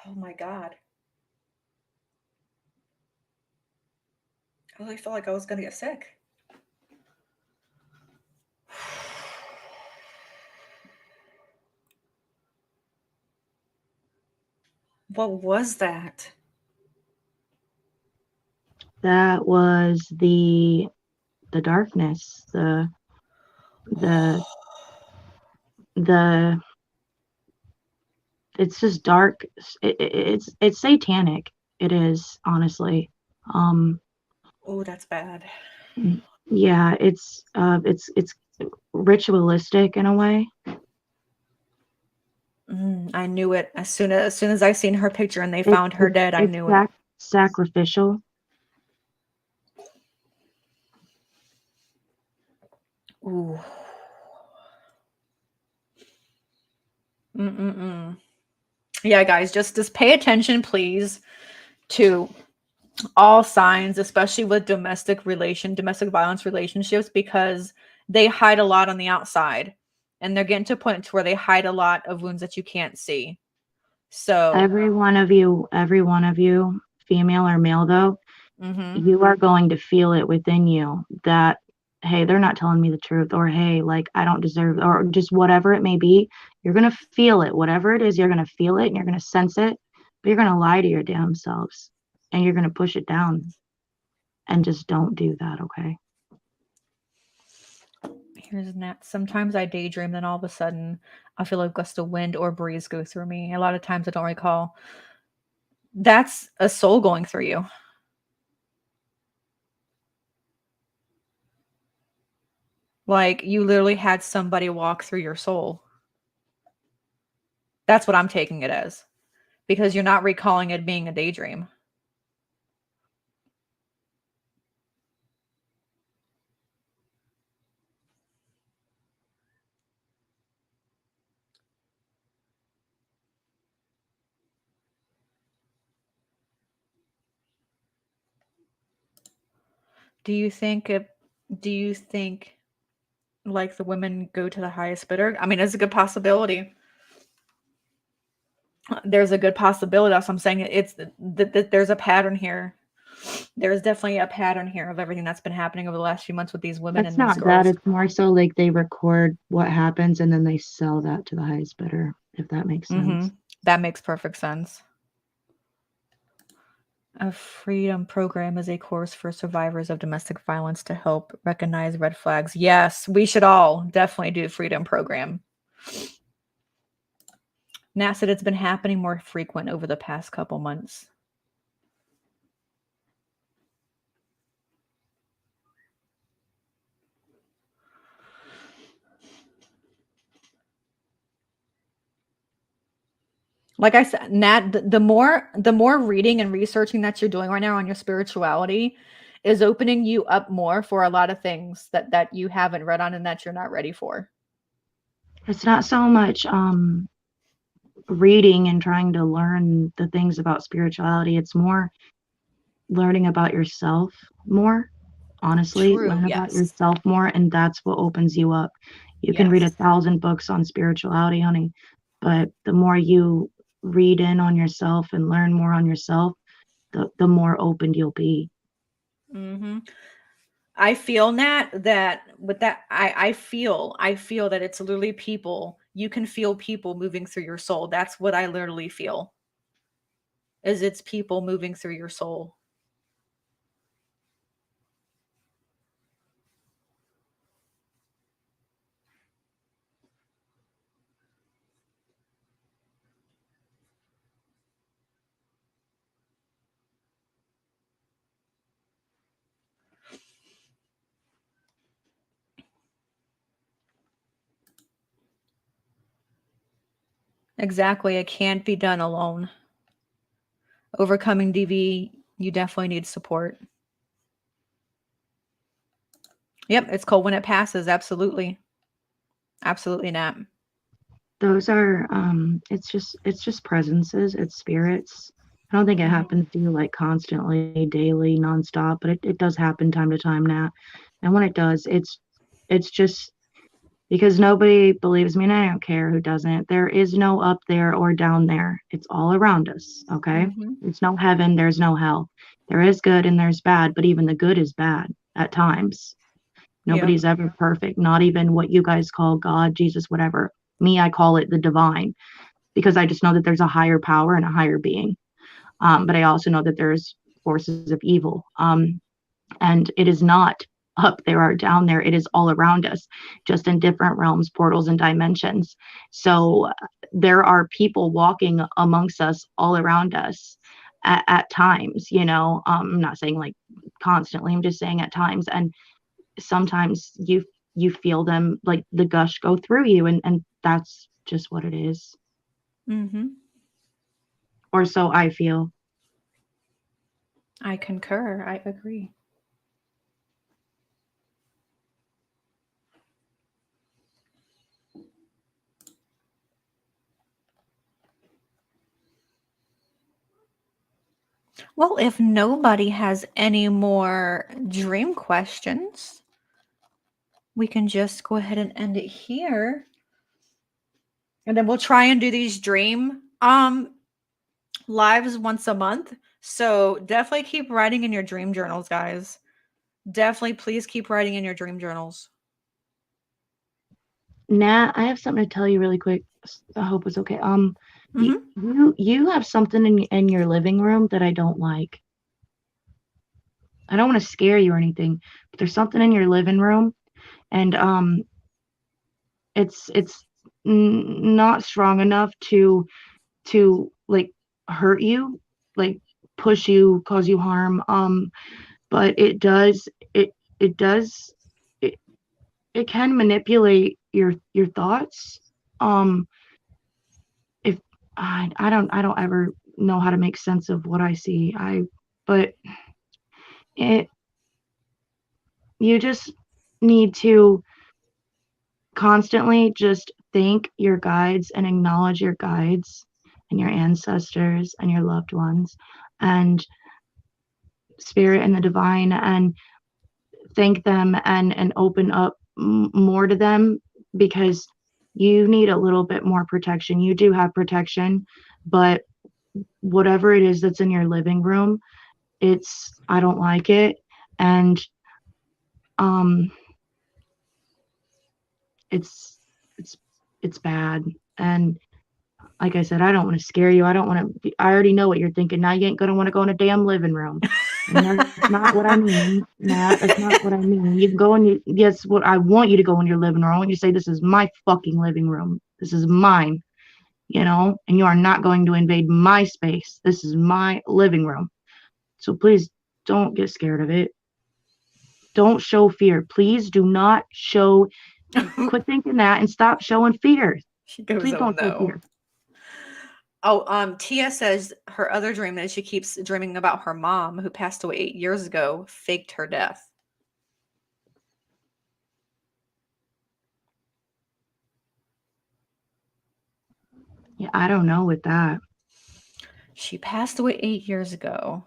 Oh my God. I really felt like I was gonna get sick. What was that? That was the darkness, the the it's just dark. It's satanic. It is, honestly. Um Oh, that's bad. yeah, it's ritualistic in a way. I knew it as soon as I seen her picture and they It, found her it's dead. I it's knew it. sacrificial. Ooh. Mm-mm-mm. Yeah, guys, just pay attention, please, to all signs, especially with domestic violence relationships, because they hide a lot on the outside, and they're getting to a point to where they hide a lot of wounds that you can't see. So, Every one of you, female or male though, mhm. you are going to feel it within you that, hey, they're not telling me the truth, or hey, like I don't deserve, or just whatever it may be. You're going to feel it. Whatever it is, you're going to feel it and you're going to sense it, but you're going to lie to your damn selves and you're going to push it down, and just don't do that, okay? There's Nat. Sometimes I daydream, then all of a sudden I feel a gust of wind or breeze go through me. A lot of times I don't recall. That's a soul going through you. Like you literally had somebody walk through your soul. That's what I'm taking it as. Because you're not recalling it being a daydream. Do you think if do you think like the women go to the highest bidder? I mean, it's a good possibility. There's a good possibility. That's what I'm saying. It's that there's a pattern here. There's definitely a pattern here of everything that's been happening over the last few months with these women It's and these not that, girls. it's more so like they record what happens and then they sell that to the highest bidder, if that makes sense. That makes perfect sense. A freedom program is a course for survivors of domestic violence to help recognize red flags. Yes, we should all definitely do freedom program. Nat said it's been happening more frequent over the past couple months. Like I said, Nat, the more reading and researching that you're doing right now on your spirituality is opening you up more for a lot of things that you haven't read on and that you're not ready for. It's not so much reading and trying to learn the things about spirituality. It's more learning about yourself more. Honestly, True, learn about yes. yourself more, and that's what opens you up. You can read Yes. 1,000 books on spirituality, honey, but the more you read in on yourself and learn more on yourself, the more open you'll be. Mm-hmm. I feel Nat that with that I feel that it's literally people. You can feel people moving through your soul. That's what I literally feel. Is it's people moving through your soul. Exactly. It can't be done alone. Overcoming DV, you definitely need support. Yep, it's called When It Passes. Absolutely. Absolutely not. Those are it's just presences, it's spirits. I don't think it Mhm. happens to you like constantly, daily, nonstop, but it does happen time to time now. And when it does, it's just because nobody believes me and I don't care who doesn't. There is no up there or down there. It's all around us, okay? Mhm. There's no heaven, there's no hell. There is good and there's bad, but even the good is bad at times. Yep. Nobody's ever perfect, not even what you guys call God, Jesus, whatever. Me, I call it the divine because I just know that there's a higher power and a higher being. But I also know that there's forces of evil. And it is not up there or down there. It is all around us, just in different realms, portals, and dimensions. So there are people walking amongst us all around us at times, I'm not saying like constantly, I'm just saying at times. And sometimes you feel them like the gush go through you, and that's just what it is, Mhm. or so I feel. I concur. I agree. Well, if nobody has any more dream questions, we can just go ahead and end it here. And then we'll try and do these dream lives once a month. So definitely keep writing in your dream journals, guys. Definitely please keep writing in your dream journals. Nat, I have something to tell you really quick. I hope it's okay. Mhm. You have something in your living room that I don't like. I don't want to scare you or anything, but there's something in your living room, and it's not strong enough to like hurt you, like push you, cause you harm. But it does it, it can manipulate your thoughts. Um, if I don't ever know how to make sense of what I see. But it you just need to constantly just thank your guides and acknowledge your guides and your ancestors and your loved ones and spirit and the divine, and thank them and open up more to them, because you need a little bit more protection. You do have protection, but whatever it is that's in your living room, I don't like it. And um it's it's it's bad. And like I said, I don't want to scare you. I don't want to. I already know what you're thinking. Now you ain't gonna want to go in a damn living room, and that's not what I mean, Matt. That's not what I mean. You can go in. Yes, what I want you to go in your living room. I want you to say, "This is my fucking living room. This is mine." And you are not going to invade my space. This is my living room. So please don't get scared of it. Don't show fear. Please do not show. Quit thinking that and stop showing fear. She goes, Please oh don't show no. fear. Oh, Tia says her other dream that she keeps dreaming about her mom, who passed away 8 years ago, faked her death. Yeah, I don't know with that. She passed away 8 years ago.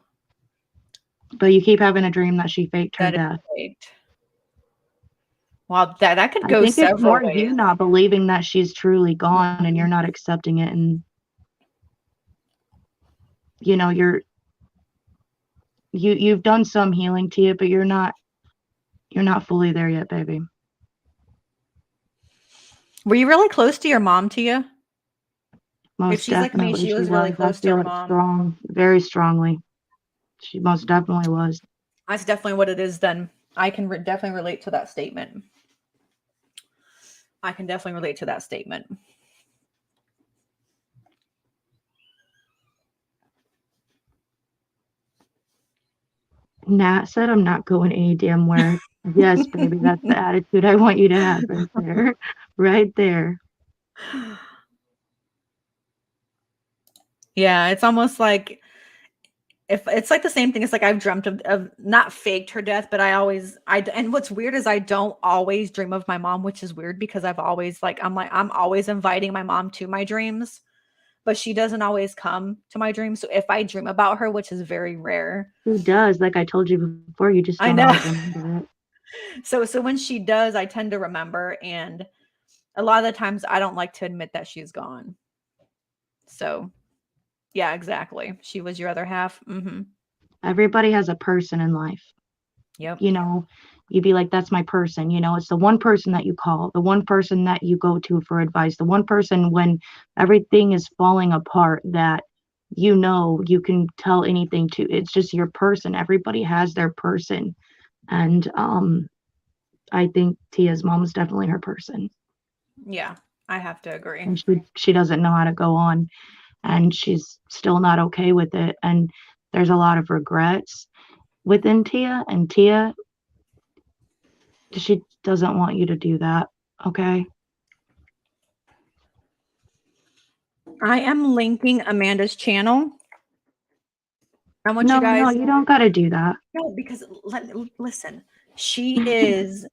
But you keep having a dream that she faked her That is death. faked. Wow, that could I go think it's several more ways. you not believing that she's truly gone and you're not accepting it, and you've done some healing to it, but you're not fully there yet, baby. Were you really close to your mom, Tia? If Most she's like me, definitely she she was really was. I close to feel her it mom. strong, very strongly. She most definitely was. That's definitely what it is then. I can definitely relate to that statement. I can definitely relate to that statement. Nat said I'm not going any damn where. Yes, baby, that's the attitude I want you to have right there. Right there. Yeah, it's almost like if it's like the same thing. It's like I've dreamt of not faked her death, but and what's weird is I don't always dream of my mom, which is weird because I've always I'm always inviting my mom to my dreams, but she doesn't always come to my dreams. So if I dream about her, which is very rare, Who does? Like I told you before, you just I don't know. always remember it. So when she does, I tend to remember, and a lot of the times I don't like to admit that she's gone. So yeah, exactly. She was your other half. Mm-hmm. Everybody has a person in life. Yep. You'd be like, that's my person. It's the one person that you call, the one person that you go to for advice, the one person when everything is falling apart that you can tell anything to. It's just your person. Everybody has their person. And I think Tia's mom is definitely her person. Yeah, I have to agree. And she doesn't know how to go on, and she's still not okay with it. And there's a lot of regrets within Tia, and Tia, she doesn't want you to do that. Okay. I am linking Amanda's channel. I want you No, guys. you don't got to do that. No, because listen, she is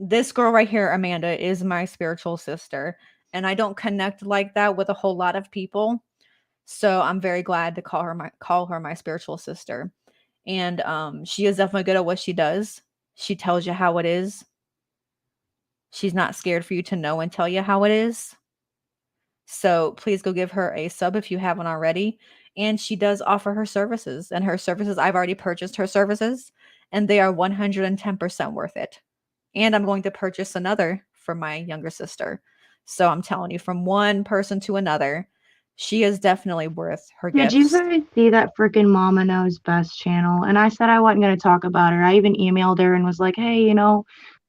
this girl right here, Amanda, is my spiritual sister, and I don't connect like that with a whole lot of people. So I'm very glad to call her my spiritual sister. And she is definitely good at what she does. She tells you how it is. She's not scared for you to know and tell you how it is. So please go give her a sub if you haven't already. And she does offer her services. And her services, I've already purchased her services, and they are 110% worth it. And I'm going to purchase another for my younger sister. So I'm telling you, from one person to another, she is definitely worth her Did you gifts. guys see that freaking Mama Knows Best channel? And I said I wasn't going to talk about her. I even emailed her and was like, hey,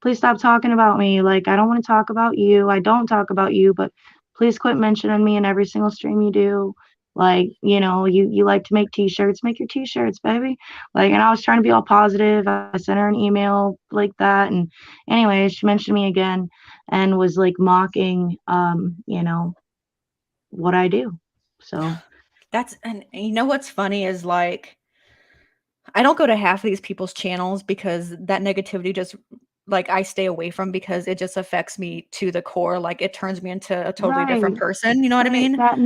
please stop talking about me. Like, I don't want to talk about you. I don't talk about you, but please quit mentioning me in every single stream you do. Like, you like to make t-shirts, make your t-shirts, baby. Like, and I was trying to be all positive. I sent her an email like that. And anyway, she mentioned me again and was like mocking, what I do. So And you know what's funny is like I don't go to half of these people's channels because that negativity just like I stay away from because it just affects me to the core. Like it turns me into a totally different right, person. You know what I right. mean? That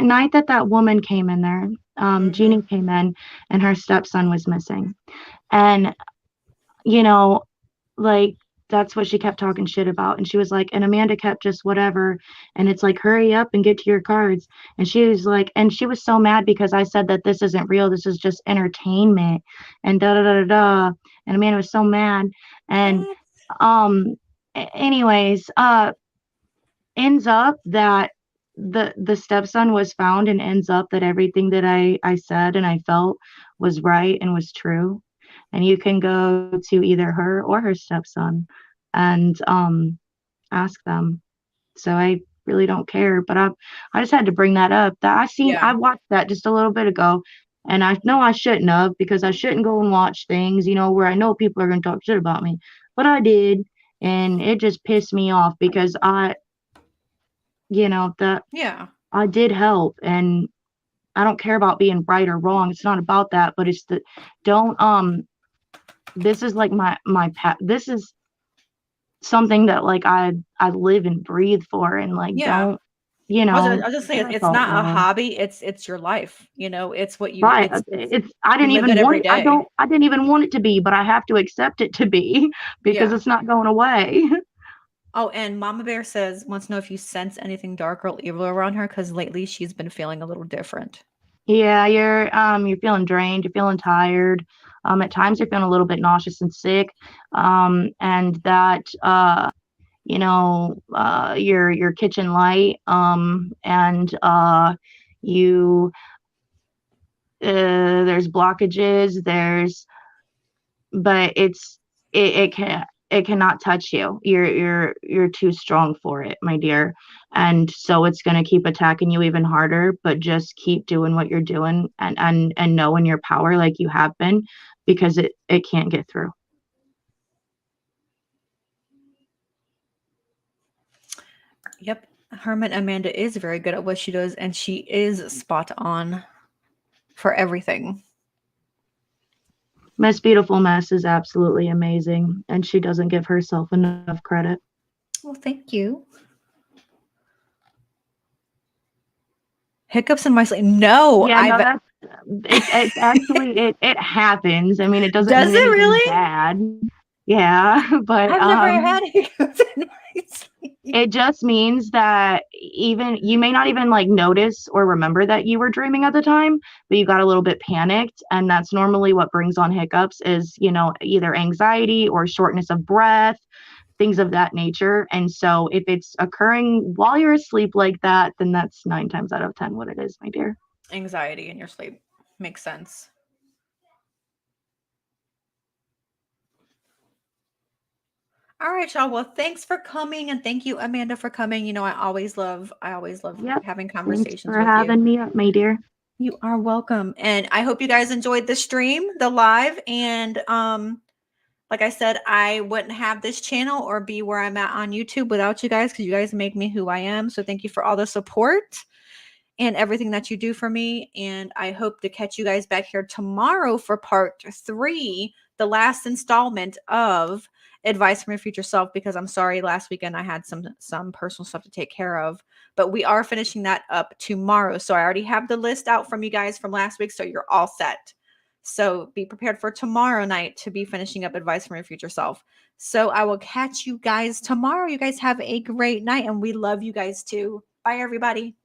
night that woman came in there, Mhm. Jeannie came in and her stepson was missing. And, you know, like that's what she kept talking shit about. And she was like, and Amanda kept just whatever. And it's like, hurry up and get to your cards. And she was like, and she was so mad because I said that this isn't real. This is just entertainment and da da da da da. And Amanda was so mad. And What? um anyways, ends up that the stepson was found and ends up that everything that I said and I felt was right and was true. And you can go to either her or her stepson and ask them. So I really don't care, but I just had to bring that up. That Yeah. I watched that just a little bit ago, and I know I shouldn't have because I shouldn't go and watch things, where I know people are gonna talk shit about me. But I did, and it just pissed me off because that Yeah. I did help, and I don't care about being right or wrong. It's not about that, but it's the don't this is like my pet. This is something that like I live and breathe for, and like Yeah. I'll just say that's it's all it not a was. hobby, it's your life. You know, it's what you Right. it's It's I you didn't live even it want every it. day. I didn't even want it to be, but I have to accept it to be because Yeah. it's not going away. Oh, and Mama Bear says wants to know if you sense anything dark or evil around her because lately she's been feeling a little different. Yeah, you're feeling drained, you're feeling tired. At times you're feeling a little bit nauseous and sick. And that your kitchen light, and you there's blockages, but it cannot touch you. You're too strong for it, my dear. And so it's going to keep attacking you even harder, but just keep doing what you're doing, and know in your power like you have been, because it can't get through. Yep. Hermit Amanda is very good at what she does, and she is spot on for everything. Miss Beautiful Mess is absolutely amazing, and she doesn't give herself enough credit. Well, thank you. Hiccups in my sleep. No, Yeah, no, I've that's it's actually it happens. I mean, it doesn't does mean it anything really? bad. Yeah, but I've never had hiccups in my sleep. it just means that even you may not even like notice or remember that you were dreaming at the time, but you got a little bit panicked. And that's normally what brings on hiccups is, either anxiety or shortness of breath, things of that nature. And so if it's occurring while you're asleep like that, then that's 9 times out of 10 what it is, my dear. Anxiety in your sleep. Makes sense. All right, y'all. Well, thanks for coming and thank you, Amanda, for coming. You know, I always love Yep. having Thanks conversations for with you. having me up, my dear. You are welcome. And I hope you guys enjoyed the stream, the live. And like I said, I wouldn't have this channel or be where I'm at on YouTube without you guys because you guys make me who I am. So thank you for all the support and everything that you do for me. And I hope to catch you guys back here tomorrow for part 3, the last installment of Advice from Your Future Self, because I'm sorry, last weekend I had some personal stuff to take care of, but we are finishing that up tomorrow. So I already have the list out from you guys from last week, so you're all set. So be prepared for tomorrow night to be finishing up Advice from Your Future Self. So I will catch you guys tomorrow. You guys have a great night, and we love you guys too. Bye, everybody.